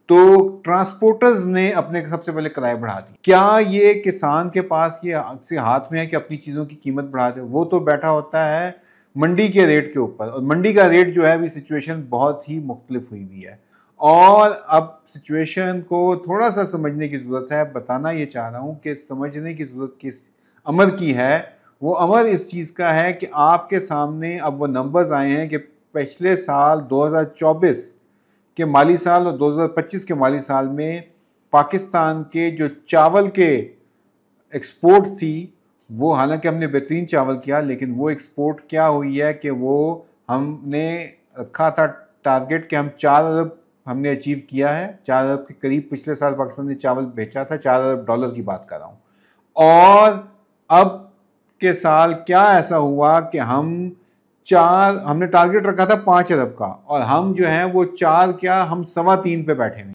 تو ٹرانسپورٹرز نے اپنے سب سے پہلے کرائے بڑھا دی. کیا یہ کسان کے پاس یہ ہاتھ میں ہے کہ اپنی چیزوں کی قیمت بڑھا دے؟ وہ تو بیٹھا ہوتا ہے منڈی کے ریٹ کے اوپر، اور منڈی کا ریٹ جو ہے ابھی سچویشن بہت ہی مختلف ہوئی ہے. اور اب سچویشن کو تھوڑا سا سمجھنے کی ضرورت ہے. بتانا یہ چاہ رہا ہوں کہ سمجھنے کی ضرورت کس امر کی ہے. وہ امر اس چیز کا ہے کہ آپ کے سامنے اب وہ نمبرز آئے ہیں کہ پچھلے سال 2024 کے مالی سال اور 2025 کے مالی سال میں پاکستان کے جو چاول کے ایکسپورٹ تھی، وہ حالانکہ ہم نے بہترین چاول کیا، لیکن وہ ایکسپورٹ کیا ہوئی ہے کہ وہ ہم نے رکھا تھا ٹارگٹ کہ ہم 4 ارب ہم نے اچیو کیا ہے. 4 ارب کے قریب پچھلے سال پاکستان نے چاول بیچا تھا. 4 ارب ڈالر کی بات کر رہا ہوں. اور اب کے سال کیا ایسا ہوا کہ ہم نے ٹارگٹ رکھا تھا 5 ارب کا، اور ہم جو ہیں وہ 4 کیا ہم 3.25 پہ بیٹھے ہوئے.